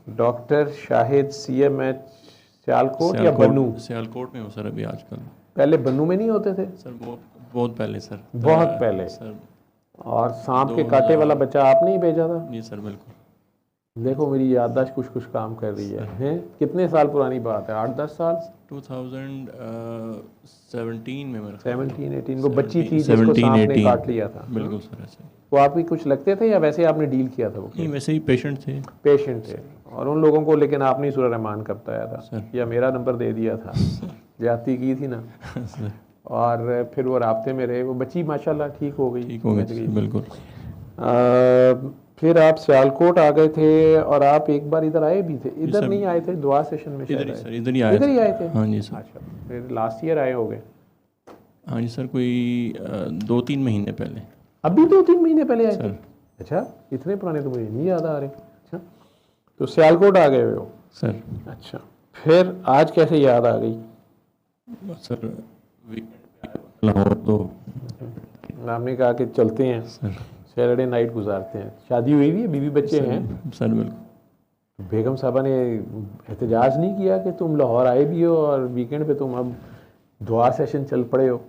Doctor Shahid CMH Sialkot या बन्नू? सियालकोट में हूँ सर अभी आजकल। पहले बन्नू में नहीं होते थे? सर बहुत पहले सर। बहुत पहले। सर और सांप के कांटे वाला बच्चा आपने ही भेजा था? जी सर बिल्कुल। देखो मेरी याददाश्त कुछ कुछ काम कर रही है। हैं कितने साल पुरानी बात है? 8-10 साल? 2017 में मेरा 17-18 वो बच्ची थी जिसको सांप ने काट लिया था? बिल्कुल सर ऐसे। वो आपकी कुछ लगते थे या वैसे आपने डील किया था? वो नहीं वैसे ही पेशेंट थे। पेशेंट थे। और उन लोगों को लेकिन आपने सूरह रहमान कब बताया था सर। या मेरा नंबर दे दिया था? ज्यादती की थी ना। सर। और फिर वो राब्ते में रहे। वो बच्ची माशाल्लाह ठीक हो गई। बिल्कुल। फिर आप सियालकोट आ गए थे और आप एक बार इधर आए भी थे? इधर नहीं आए थे, दुआ सेशन में शायद इधर ही इधर ही आए थे। हाँ जी सर। अच्छा फिर लास्ट ईयर आए होंगे? हाँ जी सर कोई 2-3 महीने पहले। अभी 2-3 महीने पहले आए थे? सर। अच्छा इतने पुराने तो मुझे नहीं याद आ रहे। अच्छा तो सियालकोट आ गए हो सर। अच्छा फिर आज कैसे याद आ गई? सर लाहौर तो आपने कहा कि चलते हैं सर सैटरडे नाइट गुजारते हैं। शादी हुई हुई है, बीवी बच्चे हैं? सर बिल्कुल। बेगम साहबा ने एहतजाज नहीं किया कि तुम लाहौर आए भी हो और वीकेंड पे तुम अब दुआ सेशन चल पड़े हो?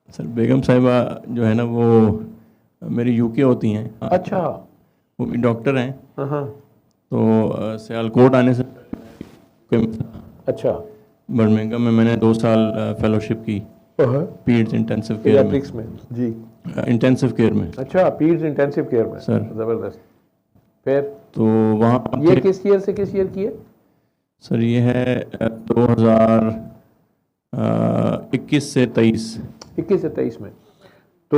सर बेगम साहिबा जो है ना वो मेरी यूके होती हैं। अच्छा वो भी डॉक्टर हैं। हाँ तो सियालकोट आने से अच्छा बर्मिंघम में मैंने 2 साल फेलोशिप की पीड्स इंटेंसिव केयर में जी। इंटेंसिव केयर में। अच्छा पीड्स इंटेंसिव केयर में सर। ज़बरदस्त। फिर तो वहाँ ये किस ईयर से किस ईयर की है? सर ये है 2021 से 23। 21 से 23 में। तो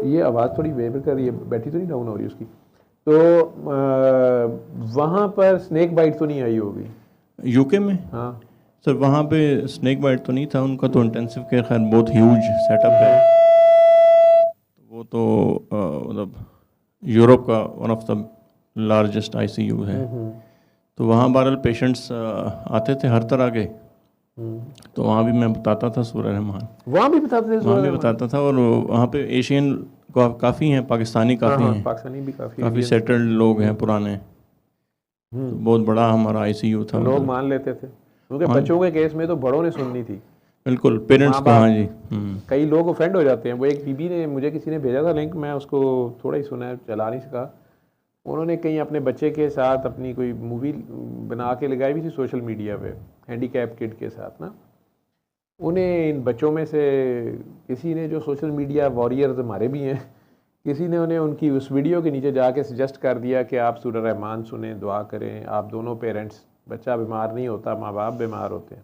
ये आवाज़ थोड़ी वेवर कर रही है, बैटरी तो नहीं डाउन हो रही उसकी? तो वहाँ पर स्नेक बाइट तो नहीं आई होगी? यूके में? हाँ सर वहाँ पे स्नेक बाइट तो नहीं था, उनका तो इंटेंसिव केयर खैर बहुत ह्यूज सेटअप है। वो तो मतलब यूरोप का one of the largest ICU है। तो वहाँ बहरहाल पेशेंट्स आते थे हर तरह के। तो वहाँ भी मैं बताता था सूरह रहमान। वहाँ भी बताते थे? वहाँ भी बताता था। और वहाँ पे एशियन काफ़ी हैं, पाकिस्तानी काफ़ी हैं, पाकिस्तानी भी काफ़ी सेटल्ड लोग हैं पुराने। तो बहुत बड़ा हमारा ICU था। लोग मान लेते थे क्योंकि बच्चों के केस में तो बड़ों ने सुननी थी। बिल्कुल पेरेंट्स को। हाँ जी। कई लोग ऑफेंड हो जाते हैं। वो एक बीबी ने मुझे किसी ने भेजा था लिंक, मैं उसको थोड़ा ही सुना है, चला नहीं सका। उन्होंने कहीं अपने बच्चे के साथ अपनी कोई मूवी बना के लगाई भी थी सोशल मीडिया पे, हैंडीकैप किड के साथ ना। उन्हें इन बच्चों में से किसी ने, जो सोशल मीडिया वॉरियर्स हमारे भी हैं, किसी ने उन्हें उनकी उस वीडियो के नीचे जाके सजेस्ट कर दिया कि आप सूरह रहमान सुने, दुआ करें। आप दोनों पेरेंट्स, बच्चा बीमार नहीं होता, माँ बाप बीमार होते हैं।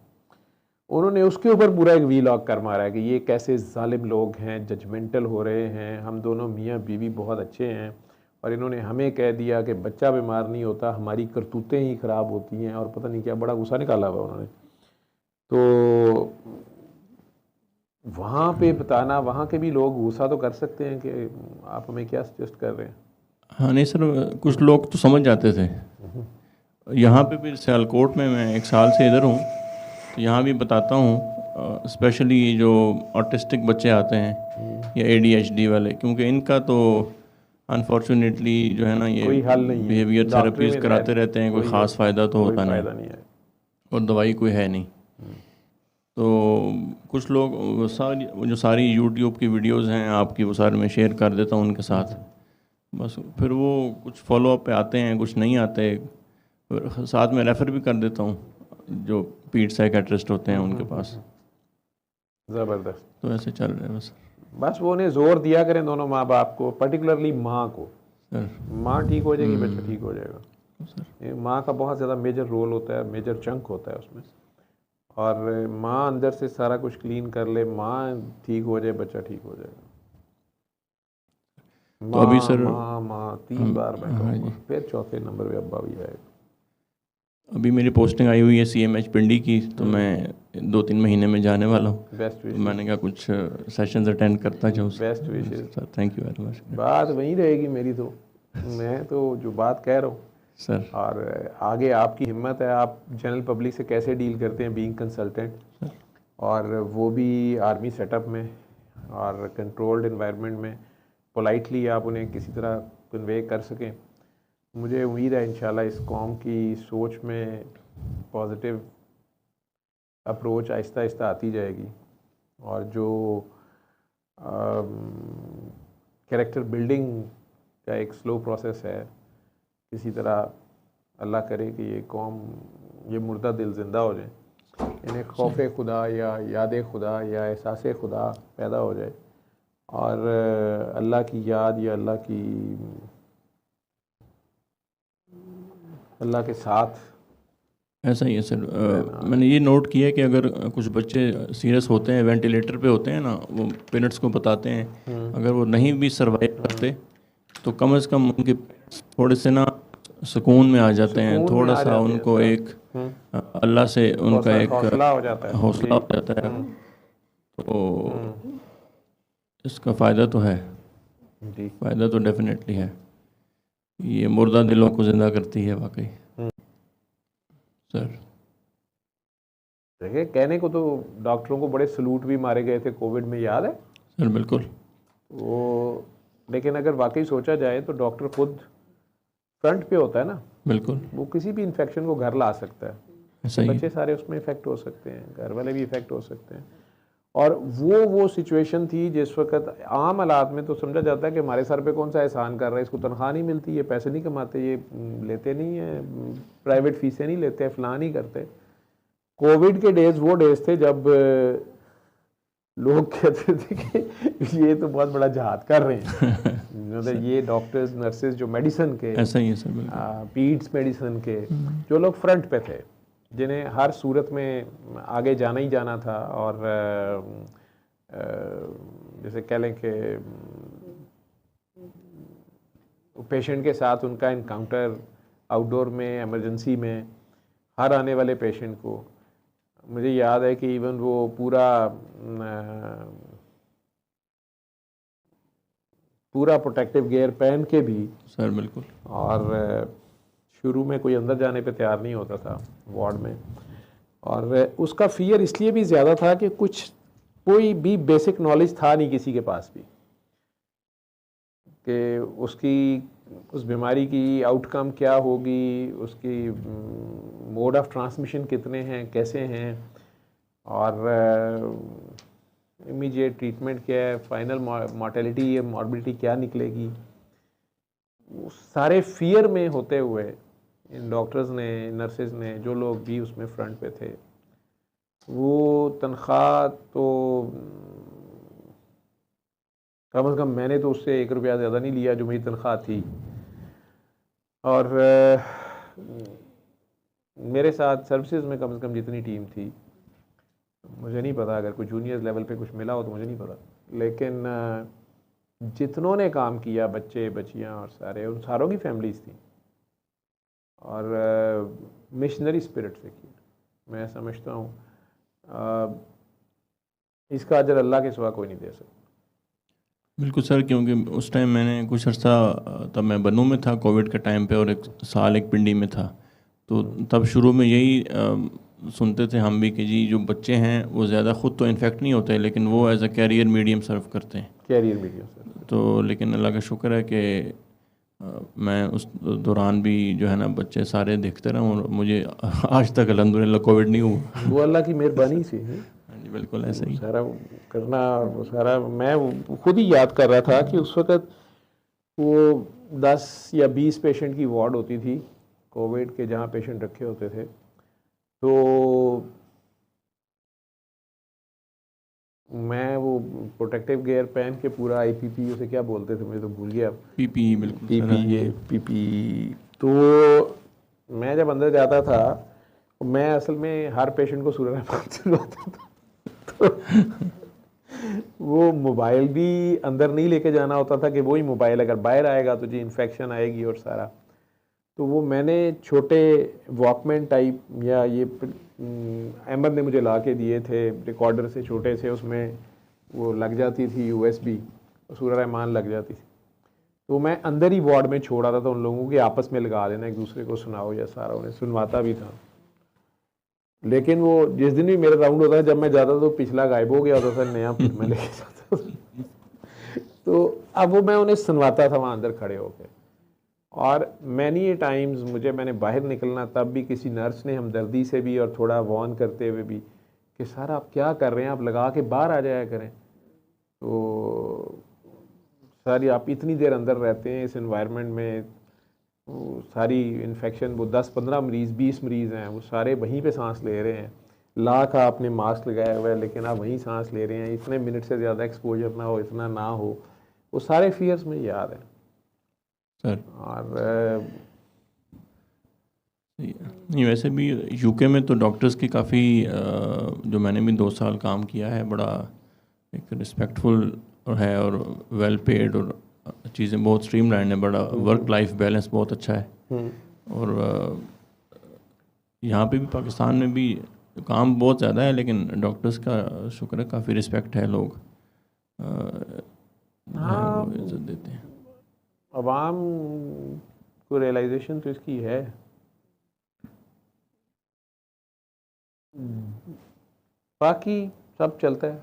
उन्होंने उसके ऊपर पूरा एक वीलॉग कर मारा है कि ये कैसे जालिम लोग हैं, जजमेंटल हो रहे हैं, हम दोनों मियाँ बीवी बहुत अच्छे हैं और इन्होंने हमें कह दिया कि बच्चा बीमार नहीं होता, हमारी करतूतें ही ख़राब होती हैं, और पता नहीं क्या बड़ा गुस्सा निकाला हुआ उन्होंने। तो वहाँ पे बताना, वहाँ के भी लोग गुस्सा तो कर सकते हैं कि आप हमें क्या सजेस्ट कर रहे हैं। हाँ नहीं सर कुछ लोग तो समझ जाते थे। यहाँ पे भी सियालकोट में मैं 1 साल से इधर हूँ, तो यहाँ भी बताता हूँ। स्पेशली जो ऑटिस्टिक बच्चे आते हैं या ADHD वाले, क्योंकि इनका तो अनफॉर्चुनेटली जो है ना ये कोई हल नहीं है। बिहेवियर थेरेपीज कराते रहते हैं, कोई ख़ास फ़ायदा तो होता नहीं है और दवाई कोई है नहीं। तो कुछ लोग जो सारी यूट्यूब की वीडियोस हैं आपकी, वो सारे मैं शेयर कर देता हूँ उनके साथ। बस फिर वो कुछ फॉलोअप पे आते हैं, कुछ नहीं आते। साथ में रेफ़र भी कर देता हूँ जो पीड साइकेट्रिस्ट होते हैं उनके पास। ज़बरदस्त। तो ऐसे चल रहे हैं बस वो उन्हें जोर दिया करें दोनों माँ बाप को, पर्टिकुलरली माँ को। सर माँ ठीक हो जाएगी, बच्चा ठीक हो जाएगा। माँ का बहुत ज़्यादा मेजर रोल होता है, मेजर चंक होता है उसमें। और माँ अंदर से सारा कुछ क्लीन कर ले, माँ ठीक हो जाए, बच्चा ठीक हो जाएगा। तो अभी सर माँ 3 बार मैं कहूँगा, फिर चौथे नंबर पे अब्बा भी आएगा। अभी मेरी पोस्टिंग आई हुई है CMH पिंडी की, तो मैं 2-3 महीने में जाने वाला हूँ। Best wishes. तो मैंने कहा कुछ सेशंस अटेंड करता जाऊँ। Best wishes sir, thank you very much. बात वहीं रहेगी मेरी तो। मैं तो जो बात कह रहा हूँ सर, और आगे आपकी हिम्मत है, आप जनरल पब्लिक से कैसे डील करते हैं बीइंग कंसल्टेंट, और वो भी आर्मी सेटअप में और कंट्रोल्ड इन्वायरमेंट में, पोलाइटली आप उन्हें किसी तरह कन्वे कर सकें। मुझे उम्मीद है इंशाल्लाह इस कौम की सोच में पॉजिटिव अप्रोच आहिस्ता आहिस्ता आती जाएगी, और जो कैरेक्टर बिल्डिंग का एक स्लो प्रोसेस है, किसी तरह अल्लाह करे कि ये कौम, ये मुर्दा दिल ज़िंदा हो जाए, इन्हें खौफ खुदा या याद खुदा या एहसास खुदा पैदा हो जाए, और अल्लाह की याद या अल्लाह के साथ। ऐसा ही है सर। मैंने ये नोट किया है कि अगर कुछ बच्चे सीरियस होते हैं, वेंटिलेटर पे होते हैं ना, वो पेरेंट्स को बताते हैं, अगर वो नहीं भी सर्वाइव करते तो कम से कम उनके थोड़े से ना सुकून में आ जाते हैं, थोड़ा सा उनको एक अल्लाह से उनका एक हौसला हो जाता है, हौसला हो जाता है। तो इसका फ़ायदा तो है जी, फ़ायदा तो डेफिनेटली है। ये मुर्दा दिलों को ज़िंदा करती है वाकई सर। देखिए, कहने को तो डॉक्टरों को बड़े सलूट भी मारे गए थे कोविड में, याद है सर? बिल्कुल। वो, लेकिन अगर वाकई सोचा जाए तो डॉक्टर खुद फ्रंट पे होता है ना। बिल्कुल। वो किसी भी इन्फेक्शन को घर ला सकता है, सही। बच्चे सारे उसमें इफेक्ट हो सकते हैं, घर वाले भी इफेक्ट हो सकते हैं। और वो सिचुएशन थी जिस वक्त आम हालात में तो समझा जाता है कि हमारे सर पे कौन सा एहसान कर रहा है, इसको तनख्वाह नहीं मिलती, ये पैसे नहीं कमाते, ये लेते नहीं है, प्राइवेट फीसें नहीं लेते, फलां नहीं करते। कोविड के डेज वो डेज थे जब लोग कहते थे कि ये तो बहुत बड़ा जहाद कर रहे हैं मतलब ये डॉक्टर्स नर्सेज जो मेडिसिन के, ऐसा ही है सर, पीड्स मेडिसिन के जो लोग फ्रंट पे थे, जिन्हें हर सूरत में आगे जाना ही जाना था, और जैसे कह लें कि पेशेंट के साथ उनका इनकाउंटर आउटडोर में, इमरजेंसी में, हर आने वाले पेशेंट को, मुझे याद है कि इवन वो पूरा प्रोटेक्टिव गियर पहन के भी सर। बिल्कुल। और शुरू में कोई अंदर जाने पे तैयार नहीं होता था वार्ड में, और उसका फियर इसलिए भी ज़्यादा था कि कोई भी बेसिक नॉलेज था नहीं किसी के पास भी कि उस बीमारी की आउटकम क्या होगी, उसकी मोड ऑफ ट्रांसमिशन कितने हैं, कैसे हैं, और इमीडिएट ट्रीटमेंट क्या है, फाइनल मॉर्टेलिटी या मॉर्बिलिटी क्या निकलेगी। सारे फियर में होते हुए इन डॉक्टर्स ने, नर्सेज ने, जो लोग भी उसमें फ्रंट पे थे, वो तनख्वाह तो कम से कम मैंने तो उससे 1 रुपया ज़्यादा नहीं लिया जो मेरी तनख्वाह थी। और मेरे साथ सर्विसेज में कम से कम जितनी टीम थी, मुझे नहीं पता, अगर कोई जूनियर लेवल पे कुछ मिला हो तो मुझे नहीं पता, लेकिन जितनों ने काम किया, बच्चे बच्चियां और सारे, उन सारों की फैमिलीज थी, और मिशनरी स्पिरिट से किया। मैं समझता हूँ इसका अजर अल्लाह के सिवा कोई नहीं दे सकता। बिल्कुल सर, क्योंकि उस टाइम मैंने कुछ अर्सा, तब मैं बनू में था कोविड के टाइम पे, और 1 साल एक पिंडी में था, तो तब शुरू में यही सुनते थे हम भी कि जी जो बच्चे हैं वो ज़्यादा ख़ुद तो इन्फेक्ट नहीं होते, लेकिन वो एज अ कैरियर मीडियम सर्व करते हैं। कैरियर मीडियम सर्व। तो लेकिन अल्लाह का शुक्र है कि मैं उस दौरान भी जो है ना बच्चे सारे देखते रहा, और मुझे आज तक अल्हम्दुलिल्लाह कोविड नहीं हुआ। वो अल्लाह की मेहरबानी से है। जी बिल्कुल ऐसा ही सारा करना, वो सारा मैं खुद ही याद कर रहा था कि उस वक़्त वो 10 या 20 पेशेंट की वार्ड होती थी कोविड के, जहाँ पेशेंट रखे होते थे, तो मैं वो प्रोटेक्टिव गियर पहन के पूरा IPP, उसे क्या बोलते थे मुझे तो भूल गया, PPE। बिल्कुल PPE। तो मैं जब अंदर जाता था, मैं असल में हर पेशेंट को सूरह रहमान सुनाता था तो वो मोबाइल भी अंदर नहीं लेके जाना होता था कि वही मोबाइल अगर बाहर आएगा तो जी इन्फेक्शन आएगी और सारा। तो वो मैंने छोटे वॉकमैन टाइप, या ये अहमद ने मुझे ला के दिए थे, रिकॉर्डर से छोटे से, उसमें वो लग जाती थी USB, सूरह रहमान लग जाती थी। तो मैं अंदर ही वार्ड में छोड़ आता था उन लोगों के, आपस में लगा देना, एक दूसरे को सुनाओ या सारा, उन्हें सुनवाता भी था। लेकिन वो जिस दिन भी मेरा राउंड होता था, जब मैं जाता तो पिछला गायब हो गया होता था, नया फिर मैं लेके जाता था तो अब वो मैं उन्हें सुनवाता था वहाँ अंदर खड़े होकर। और मैनी टाइम्स मैंने बाहर निकलना तब भी किसी नर्स ने हमदर्दी से भी और थोड़ा वॉर्न करते हुए भी कि सर आप क्या कर रहे हैं, आप लगा के बाहर आ जाया करें। तो सर आप इतनी देर अंदर रहते हैं इस एनवायरनमेंट में, वो सारी इन्फेक्शन, वो 10-15 मरीज़ 20 मरीज़ हैं, वो सारे वहीं पे सांस ले रहे हैं। लाख आपने मास्क लगाया हुआ है लेकिन आप वहीं सांस ले रहे हैं, इतने मिनट से ज़्यादा एक्सपोजर ना हो, इतना ना हो, वो सारे फियर्स में याद हैं सर। और नहीं, वैसे भी यूके में तो डॉक्टर्स की काफ़ी, जो मैंने भी 2 साल काम किया है, बड़ा एक रिस्पेक्टफुल है और वेल पेड, और चीज़ें बहुत स्ट्रीमलाइन है, बड़ा वर्क लाइफ बैलेंस बहुत अच्छा है। और यहाँ पे भी पाकिस्तान में भी काम बहुत ज़्यादा है, लेकिन डॉक्टर्स का शुक्र है काफ़ी रिस्पेक्ट है, लोग हाँ, वो इज्जत देते हैं। अवाम को रियलाइजेशन तो इसकी है। बाकी सब चलता है।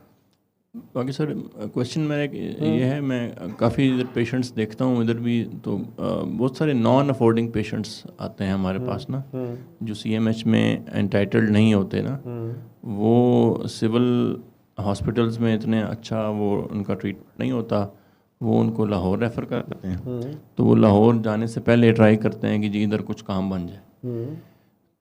बाकी सर क्वेश्चन मेरा ये है, मैं काफ़ी इधर पेशेंट्स देखता हूँ इधर भी, तो बहुत सारे नॉन अफोर्डिंग पेशेंट्स आते हैं हमारे पास ना, जो सीएमएच में एंटाइटल्ड नहीं होते ना, वो सिविल हॉस्पिटल्स में इतने अच्छा वो उनका ट्रीटमेंट नहीं होता, वो उनको लाहौर रेफ़र कर देते हैं। तो वो लाहौर जाने से पहले ट्राई करते हैं कि जी इधर कुछ काम बन जाए,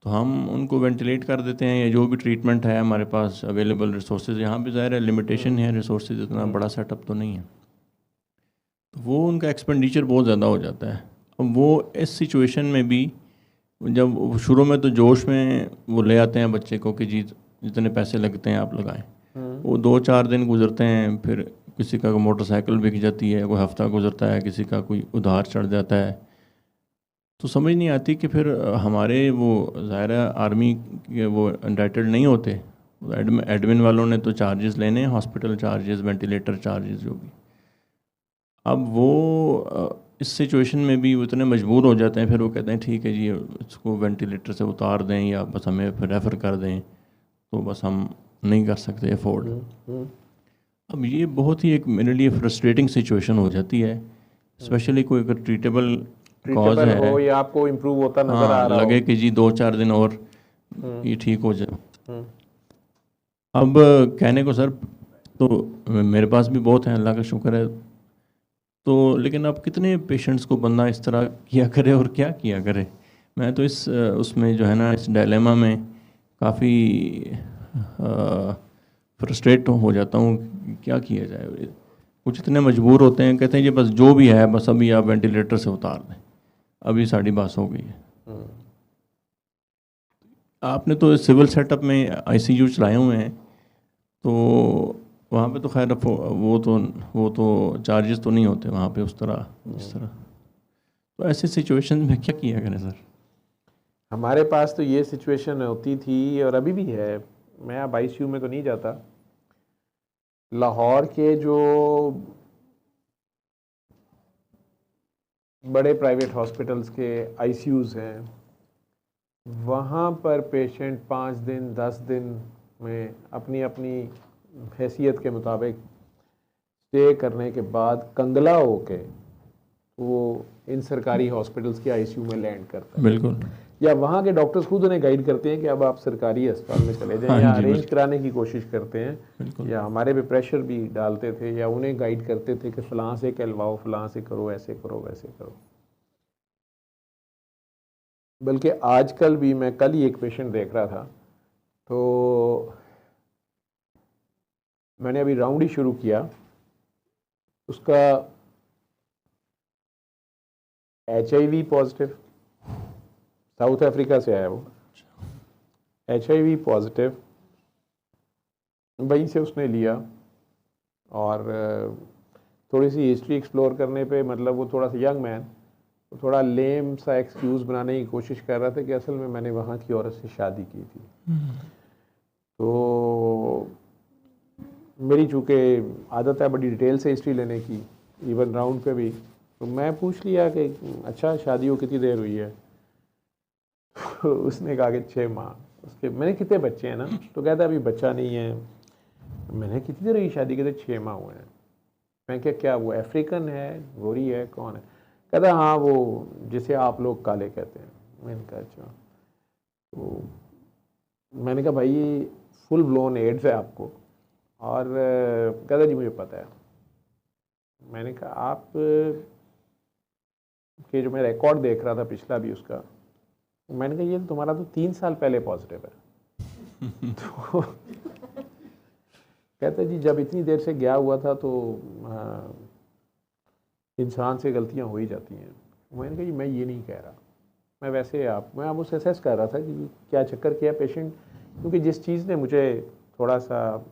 तो हम उनको वेंटिलेट कर देते हैं, या जो भी ट्रीटमेंट है हमारे पास अवेलेबल रिसोर्सेज, यहाँ पे ज़ाहिर है लिमिटेशन है, रिसोर्सेज इतना बड़ा सेटअप तो नहीं है, तो वो उनका एक्सपेंडिचर बहुत ज़्यादा हो जाता है। अब वो इस सिचुएशन में भी, जब शुरू में तो जोश में वो ले आते हैं बच्चे को कि जी जितने पैसे लगते हैं आप लगाएं, वो 2-4 दिन गुजरते हैं, फिर किसी का मोटरसाइकिल बिक जाती है, कोई हफ्ता गुजरता है, किसी का कोई उधार चढ़ जाता है, तो समझ नहीं आती कि फिर हमारे वो ज़ाहिर है आर्मी के वो एंटाइटल्ड नहीं होते, एडमिन वालों ने तो चार्जेस लेने हैं, हॉस्पिटल चार्जेस, वेंटिलेटर चार्जेस, जो भी। अब वो इस सिचुएशन में भी वो इतने मजबूर हो जाते हैं, फिर वो कहते हैं ठीक है जी इसको वेंटिलेटर से उतार दें या बस हमें फिर रेफ़र कर दें, तो बस हम नहीं कर सकते अफोर्ड। अब ये बहुत ही एक मेरे लिए फ्रस्ट्रेटिंग सिचुएशन हो जाती है, स्पेशली कोई अगर ट्रीटेबल कॉज है हो या आपको इम्प्रूव होता नज़र आ रहा लगे हो कि जी 2-4 दिन और ये ठीक हो जाए। अब कहने को सर तो मेरे पास भी बहुत है, अल्लाह का शुक्र है, तो लेकिन अब कितने पेशेंट्स को बंदा इस तरह किया करे और क्या किया करे। मैं तो इस उसमें जो है ना, इस डायलेमा में काफ़ी फ्रस्ट्रेट हो जाता हूँ, क्या किया जाए। कुछ इतने मजबूर होते हैं, कहते हैं जी बस जो भी है बस अभी आप वेंटिलेटर से उतार दें, अभी साड़ी बात हो गई है। आपने तो सिविल सेटअप में आईसीयू चलाए हुए हैं, तो वहाँ पे तो खैर वो तो चार्जेस तो नहीं होते वहाँ पे उस तरह जिस तरह, तो ऐसे सिचुएशन में क्या किया करें सर? हमारे पास तो ये सिचुएशन होती थी और अभी भी है। मैं अब आईसीयू में तो नहीं जाता। लाहौर के जो बड़े प्राइवेट हॉस्पिटल्स के आईसीयूज़ हैं, वहाँ पर पेशेंट 5 दिन 10 दिन में अपनी अपनी हैसियत के मुताबिक स्टे करने के बाद कंगला होके वो इन सरकारी हॉस्पिटल्स के आईसीयू में लैंड करता है। बिल्कुल। या वहाँ के डॉक्टर्स खुद उन्हें गाइड करते हैं कि अब आप सरकारी अस्पताल में चले जाएं, या अरेंज कराने की कोशिश करते हैं, या हमारे पे प्रेशर भी डालते थे, या उन्हें गाइड करते थे कि फ़लाँ से कहलवाओ, फ़लाँ से करो, ऐसे करो, वैसे करो। बल्कि आजकल भी मैं कल ही एक पेशेंट देख रहा था, तो मैंने अभी राउंड ही शुरू किया, उसका HIV पॉजिटिव, साउथ अफ्रीका से आया वो, HIV पॉजिटिव, वहीं से उसने लिया, और थोड़ी सी हिस्ट्री एक्सप्लोर करने पे, मतलब वो थोड़ा सा यंग मैन, तो थोड़ा लेम सा एक्सक्यूज़ बनाने की कोशिश कर रहा था कि असल में मैंने वहाँ की औरत से शादी की थी। तो मेरी चूँकि आदत है बड़ी डिटेल से हिस्ट्री लेने की, इवन राउंड पे भी, तो मैं पूछ लिया कि अच्छा शादी को कितनी देर हुई है। उसने कहा कि 6 माह। उसके मैंने कितने बच्चे हैं ना, तो कहता अभी बच्चा नहीं है। मैंने कितनी देर हुई शादी के? 6 माह हुए हैं। मैं क्या वो अफ्रीकन है, गोरी है, कौन है? कहता हाँ वो जिसे आप लोग काले कहते हैं। मैंने कहा अच्छा। तो मैंने कहा भाई ये फुल ब्लोन एड्स है आपको, और कहता जी मुझे पता है। मैंने कहा आप के जो मैं रिकॉर्ड देख रहा था पिछला भी उसका, मैंने कहा ये तुम्हारा तो 3 साल पहले पॉजिटिव है। तो कहते जी जब इतनी देर से गया हुआ था तो इंसान से गलतियां हो ही जाती हैं। मैंने कहा जी मैं ये नहीं कह रहा, मैं वैसे मैं आप उसे असेस कर रहा था कि क्या चक्कर किया पेशेंट, क्योंकि जिस चीज़ ने मुझे थोड़ा सा,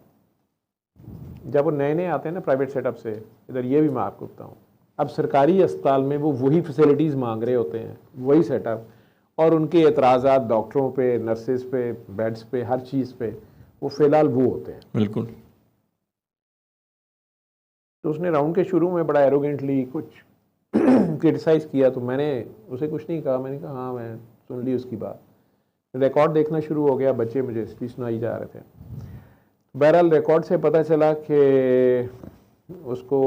जब वो नए नए आते हैं ना प्राइवेट सेटअप से, इधर ये भी मैं आपको बताऊँ, अब सरकारी अस्पताल में वो वही फैसिलिटीज़ मांग रहे होते हैं, वही सेटअप, और उनके एतराज़ात डॉक्टरों पे, नर्सेज पे, बेड्स पे, हर चीज़ पे वो फ़िलहाल वो होते हैं। बिल्कुल। तो उसने राउंड के शुरू में बड़ा एरोगेंटली कुछ क्रिटिसाइज़ किया, तो मैंने उसे कुछ नहीं कहा। मैंने कहा हाँ मैं सुन ली उसकी बात। रिकॉर्ड देखना शुरू हो गया, बच्चे मुझे हिस्ट्री सुनाई जा रहे थे। बहरहाल रिकॉर्ड से पता चला कि उसको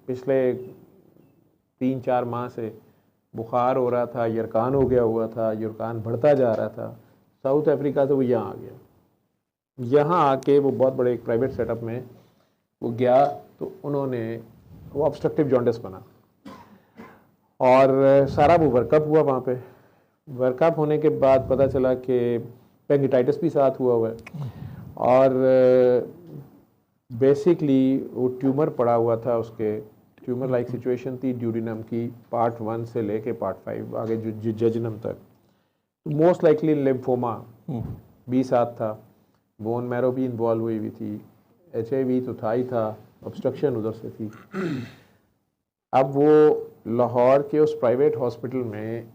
पिछले 3-4 माह से बुखार हो रहा था, यरकान हो गया हुआ था, यरकान बढ़ता जा रहा था। साउथ अफ्रीका से वो यहाँ आ गया। यहाँ आके वो बहुत बड़े एक प्राइवेट सेटअप में वो गया, तो उन्होंने वो ऑब्स्ट्रक्टिव जॉन्डिस बना, और सारा वो वर्कअप हुआ वहाँ पे। वर्कअप होने के बाद पता चला कि पेंगिटाइटिस भी साथ हुआ है, और बेसिकली वो ट्यूमर पड़ा हुआ था उसके, ट्यूमर लाइक सिचुएशन थी ड्यूडिनम की, पार्ट 1 से लेके पार्ट 5 आगे जो जजनम तक। मोस्ट लाइकली लिम्फोमा भी साथ था, बोन मैरो भी इन्वॉल्व हुई थी, HIV तो था ही था, ऑब्स्ट्रक्शन उधर से थी। अब वो लाहौर के उस प्राइवेट हॉस्पिटल में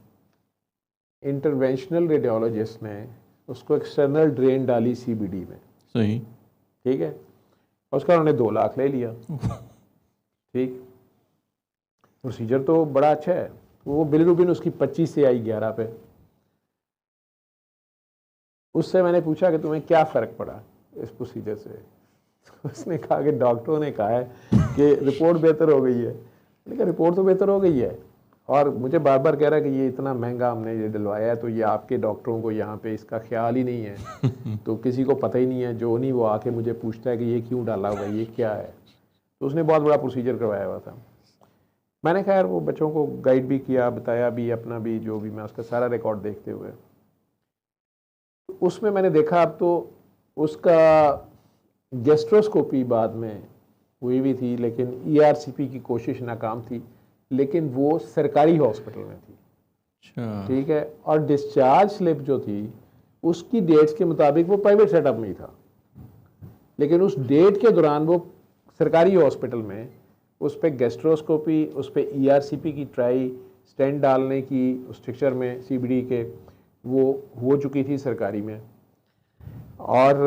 इंटरवेंशनल रेडियोलॉजिस्ट ने उसको एक्सटर्नल ड्रेन डाली CBD में। सही। ठीक है, उसका उन्होंने 2 लाख ले लिया। ठीक, प्रोसीजर तो बड़ा अच्छा है। वो बिलरुबिन उसकी 25 से आई 11 पे। उससे मैंने पूछा कि तुम्हें क्या फ़र्क पड़ा इस प्रोसीजर से। उसने कहा कि डॉक्टरों ने कहा है कि रिपोर्ट बेहतर हो गई है। मैंने कहा रिपोर्ट तो बेहतर हो गई है, और मुझे बार बार कह रहा है कि ये इतना महंगा हमने ये डलवाया है, तो ये आपके डॉक्टरों को यहाँ पे इसका ख्याल ही नहीं है। तो किसी को पता ही नहीं है, जो नहीं वो आके मुझे पूछता है कि ये क्यों डाला हुआ है, ये क्या है। तो उसने बहुत बड़ा प्रोसीजर करवाया हुआ था। मैंने खैर वो बच्चों को गाइड भी किया, बताया भी, अपना भी जो भी, मैं उसका सारा रिकॉर्ड देखते हुए उसमें मैंने देखा अब तो उसका गैस्ट्रोस्कोपी बाद में हुई भी थी, लेकिन ERCP की कोशिश नाकाम थी, लेकिन वो सरकारी हॉस्पिटल में थी। अच्छा। ठीक है, और डिस्चार्ज स्लिप जो थी उसकी डेट्स के मुताबिक वो प्राइवेट सेटअप में ही था, लेकिन उस डेट के दौरान वो सरकारी हॉस्पिटल में उस पर गैस्ट्रोस्कोपी, उस पर ERCP की ट्राई, स्टेंट डालने की उस स्ट्रक्चर में CBD के, वो हो चुकी थी सरकारी में। और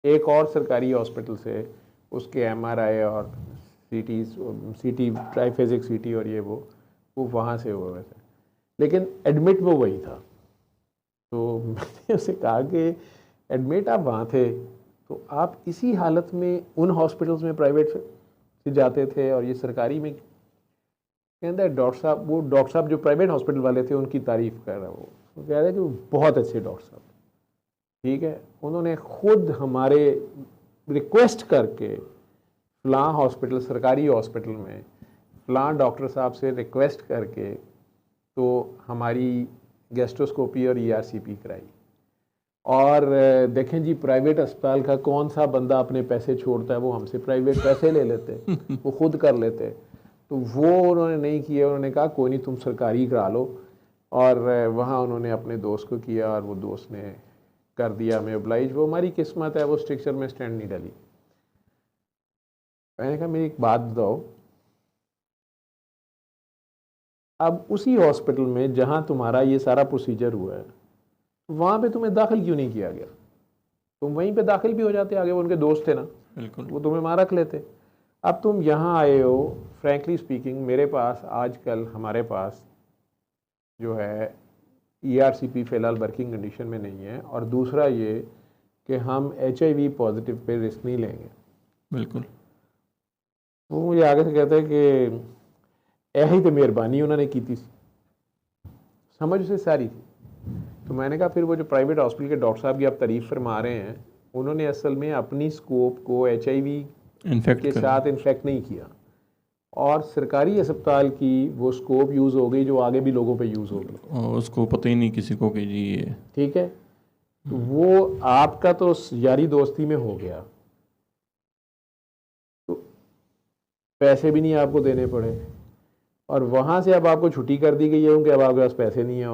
एक और सरकारी हॉस्पिटल से उसके MRI और CT ट्राइफेजिक CT और ये वो वहाँ से हुए थे, लेकिन एडमिट वो वही था। तो मैंने उसे कहा कि एडमिट आप वहाँ थे, तो आप इसी हालत में उन हॉस्पिटल्स में प्राइवेट से जाते थे और ये सरकारी में। कहता है डॉक्टर साहब, वो डॉक्टर साहब जो प्राइवेट हॉस्पिटल वाले थे उनकी तारीफ़ कर रहा है, वो कह रहा है कि वो बहुत अच्छे डॉक्टर साहब। ठीक है, उन्होंने खुद हमारे रिक्वेस्ट करके फ़लाँ हॉस्पिटल, सरकारी हॉस्पिटल में फ़लाँ डॉक्टर साहब से रिक्वेस्ट करके तो हमारी गैस्ट्रोस्कोपी और ERCP कराई। और देखें जी, प्राइवेट अस्पताल का कौन सा बंदा अपने पैसे छोड़ता है, वो हमसे प्राइवेट पैसे ले लेते, वो खुद कर लेते। तो वो उन्होंने नहीं किया, उन्होंने कहा कोई नहीं तुम सरकारी करा लो, और वहाँ उन्होंने अपने दोस्त को किया और वो दोस्त ने कर दिया हमें ओब्लाइज। वो हमारी किस्मत है, वो स्ट्रक्चर में स्टैंड नहीं डाली। मैंने कहा मेरी एक बात बताओ, अब उसी हॉस्पिटल में जहाँ तुम्हारा ये सारा प्रोसीजर हुआ है, वहाँ पे तुम्हें दाखिल क्यों नहीं किया गया? तुम वहीं पे दाखिल भी हो जाते, आगे वो उनके दोस्त थे ना, बिल्कुल। वो तुम्हें वहाँ रख लेते। अब तुम यहाँ आए हो, फ्रैंकली स्पीकिंग मेरे पास आजकल, हमारे पास जो है ERCP फ़िलहाल वर्किंग कंडीशन में नहीं है, और दूसरा ये कि हम HIV पॉजिटिव पे रिस्क नहीं लेंगे। बिल्कुल। वो मुझे आगे से कहता है कि यही तो मेहरबानी उन्होंने की थी, समझ उसे सारी थी। तो मैंने कहा फिर वो जो प्राइवेट हॉस्पिटल के डॉक्टर साहब की आप तारीफ फरमा रहे हैं, उन्होंने असल में अपनी स्कोप को HIV इन्फेक्ट के कर साथ इन्फेक्ट नहीं किया, और सरकारी अस्पताल की वो स्कोप यूज़ हो गई जो आगे भी लोगों पे यूज़ होगी। और उसको पता ही नहीं किसी को कि जी ये ठीक है, तो वो आपका तो यारी दोस्ती में हो गया, तो पैसे भी नहीं आपको देने पड़े, और वहाँ से अब आपको छुट्टी कर दी गई है कि अब आपके पास पैसे नहीं है,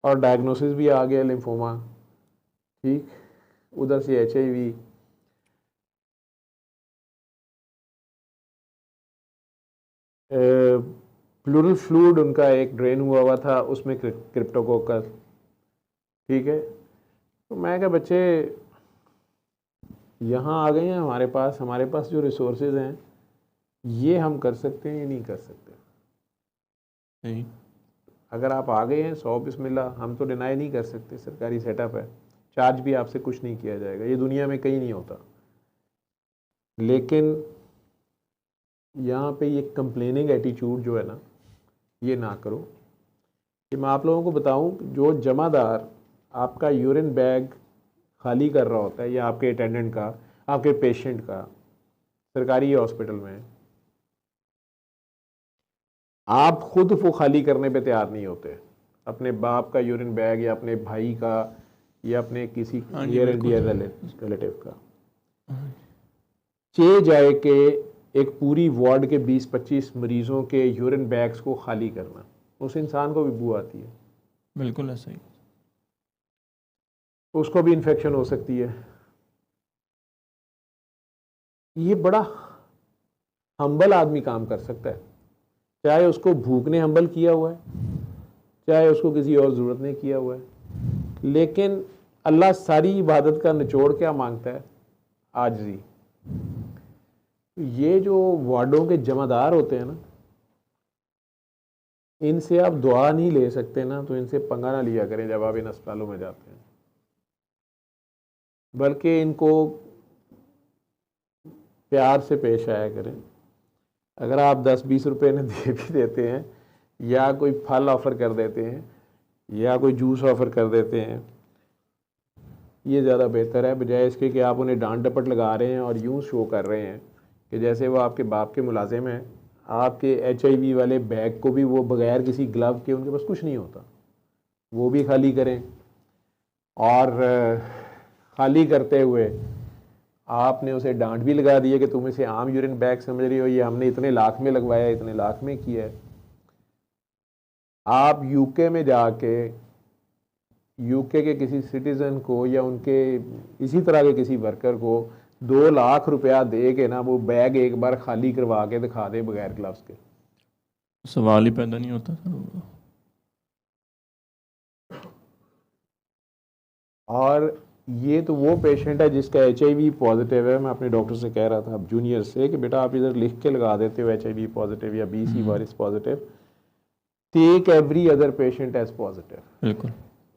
और डायग्नोसिस भी आ गया लिम्फोमा, ठीक, उधर से HIV। प्लूरल फ्लूइड उनका एक ड्रेन हुआ था, उसमें क्रिप्टोकोकस। ठीक है, तो मैं क्या बच्चे यहाँ आ गए हैं हमारे पास जो रिसोर्सेज हैं ये हम कर सकते हैं, ये नहीं कर सकते। सही। अगर आप आ गए हैं 100 बिस्मिल्लाह, हम तो डिनाई नहीं कर सकते, सरकारी सेटअप है, चार्ज भी आपसे कुछ नहीं किया जाएगा, ये दुनिया में कहीं नहीं होता। लेकिन यहाँ पे ये कंप्लेनिंग एटीट्यूड जो है ना, ये ना करो। कि मैं आप लोगों को बताऊं, जो जमादार आपका यूरिन बैग खाली कर रहा होता है, या आपके अटेंडेंट का, आपके पेशेंट का, सरकारी हॉस्पिटल में, आप खुद वो खाली करने पे तैयार नहीं होते, अपने बाप का यूरिन बैग या अपने भाई का या अपने किसी नियर एंड डियर रिलेटिव का, चे जाए के एक पूरी वार्ड के 20-25 मरीजों के यूरिन बैग्स को खाली करना, उस इंसान को भी बू आती है, बिल्कुल ऐसा ही। उसको भी इन्फेक्शन हो सकती है। ये बड़ा हम्बल आदमी काम कर सकता है, चाहे उसको भूख ने हम्बल किया हुआ है, चाहे उसको किसी और ज़रूरत ने किया हुआ है, लेकिन अल्लाह सारी इबादत का निचोड़ क्या मांगता है? आजिज़ी। ये जो वार्डों के जमादार होते हैं ना, इनसे आप दुआ नहीं ले सकते ना, तो इनसे पंगा ना लिया करें जब आप इन अस्पतालों में जाते हैं, बल्कि इनको प्यार से पेश आया करें। अगर आप 10-20 रुपये ने दे भी देते हैं, या कोई फल ऑफ़र कर देते हैं, या कोई जूस ऑफ़र कर देते हैं, ये ज़्यादा बेहतर है, बजाय इसके कि आप उन्हें डांट डपट लगा रहे हैं और यूँ शो कर रहे हैं कि जैसे वो आपके बाप के मुलाजिम हैं। आपके HIV वाले बैग को भी वो बग़ैर किसी ग्लव के, उनके पास कुछ नहीं होता, वो भी खाली करें, और खाली करते हुए आपने उसे डांट भी लगा दी है कि तुम इसे आम यूरिन बैग समझ रही हो, ये हमने इतने लाख में लगवाया, इतने लाख में किया है। आप UK में जाके UK के किसी सिटीज़न को या उनके इसी तरह के किसी वर्कर को 2 लाख रुपया दे के ना, वो बैग एक बार खाली करवा के दिखा दे बगैर ग्लव्स के, सवाल ही पैदा नहीं होता सर। और ये तो वो पेशेंट है जिसका HIV पॉजिटिव है। मैं अपने डॉक्टर से कह रहा था, अब जूनियर से, कि बेटा आप इधर लिख के लगा देते हो HIV पॉजिटिव या BC virus positive, take every other patient as positive, बिल्कुल,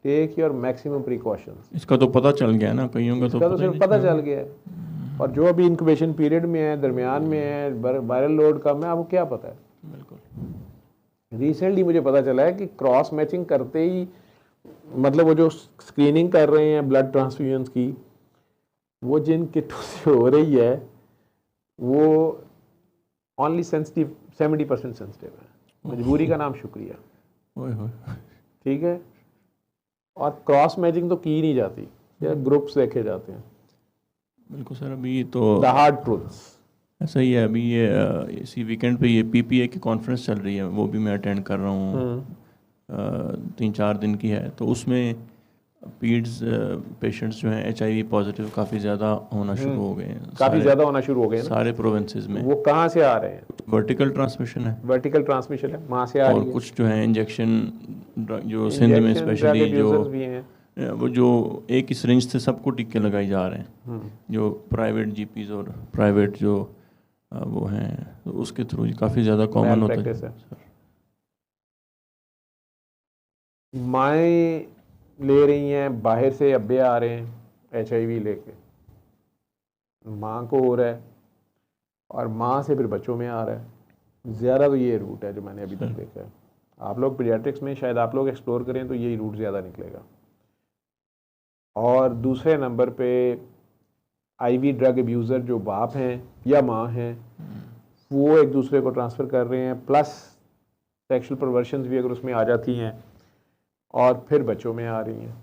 टेक योर मैक्सिमम प्रिकॉशंस। इसका तो पता चल गया ना, कईयों का तो सिर्फ पता चल गया है, और जो अभी इंक्यूबेशन पीरियड में है, दरमियान में है, वायरल लोड कम है, आपको क्या पता है? बिल्कुल। रिसेंटली मुझे पता चला है कि क्रॉस मैचिंग करते ही, मतलब वो जो स्क्रीनिंग कर रहे हैं ब्लड ट्रांसफ्यूजन की, वो जिन किटों से हो रही है वो ओनली सेंसिटिव 70% सेंसिटिव है। मजबूरी का नाम शुक्रिया, ठीक है। और क्रॉस मैचिंग तो की नहीं जाती, या ग्रुप्स देखे जाते हैं। बिल्कुल सर, अभी तो द हार्ड ट्रूथ्स ऐसा ही है। अभी ये इसी वीकेंड पे ये PPA की कॉन्फ्रेंस चल रही है, वो भी मैं अटेंड कर रहा हूँ। 3-4 दिन की है, तो उसमें पीड्स पेशेंट्स जो हैं HIV पॉजिटिव काफ़ी ज़्यादा होना शुरू हो गए हैं, काफ़ी ज़्यादा होना शुरू हो गए हैं सारे प्रोविंसेस में। वो कहाँ से आ रहे हैं? वर्टिकल ट्रांसमिशन है, वर्टिकल ट्रांसमिशन है, वहाँ से आ रही और है। कुछ जो है इंजेक्शन, जो सिंध में स्पेशली जो भी हैं, वो जो एक ही सिरिंज से सबको टीके लगाए जा रहे हैं, जो प्राइवेट GPs और प्राइवेट जो वो हैं, तो उसके थ्रू काफ़ी ज़्यादा कॉमन होता है। माएँ ले रही हैं, बाहर से अब्बे आ रहे हैं HIV लेके, माँ को हो रहा है, और माँ से फिर बच्चों में आ रहा है। ज़्यादा तो ये रूट है जो मैंने अभी तक देखा है। आप लोग पीडियाट्रिक्स में शायद आप लोग एक्सप्लोर करें तो यही रूट ज़्यादा निकलेगा। और दूसरे नंबर पे आईवी ड्रग अब्यूज़र जो बाप हैं या माँ हैं वो एक दूसरे को ट्रांसफ़र कर रहे हैं, प्लस सेक्सुअल परवर्शंस भी अगर उसमें आ जाती हैं और फिर बच्चों में आ रही हैं।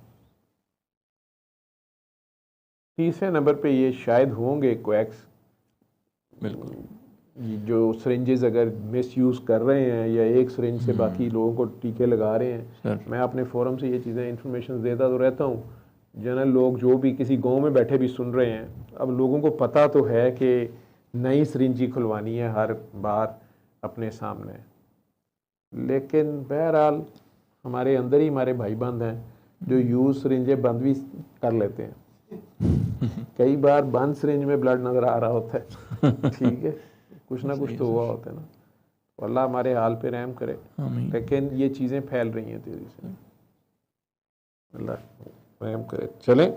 तीसरे नंबर पे ये शायद होंगे कोएक्स, बिल्कुल जो सिरिंजेस अगर मिस यूज़ कर रहे हैं या एक सिरिंज से बाकी लोगों को टीके लगा रहे हैं। सर मैं अपने फोरम से ये चीज़ें इन्फॉर्मेशन देता तो रहता हूँ। जनरल लोग जो भी किसी गांव में बैठे भी सुन रहे हैं, अब लोगों को पता तो है कि नई सिरिंज ही खुलवानी है हर बार अपने सामने, लेकिन बहरहाल हमारे अंदर ही हमारे भाई बंद हैं जो यूज़ सिरिंजें बंद भी कर लेते हैं। कई बार बंद सिरिंज में ब्लड नज़र आ रहा होता है। ठीक है, कुछ ना कुछ तो हुआ होता है ना। तो अल्लाह हमारे हाल पे रहम करे, लेकिन ये चीज़ें फैल रही हैं तेज़ी से, अल्लाह रहम करे। चलें,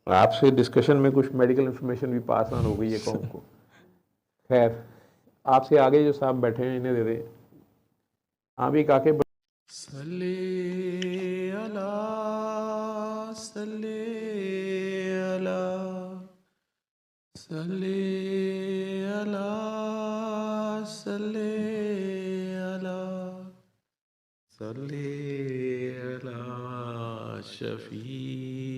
आपसे डिस्कशन में कुछ मेडिकल इंफॉर्मेशन भी पास ऑन हो गई है कौम को। खैर, आपसे आगे जो साहब बैठे हैं इन्हें दे दें। हाँ भी काके सल्ले अला सल्ले अला सल्ले अला सल्ले अला सल्ले अला शफीना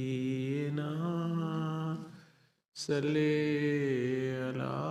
सल्ले अला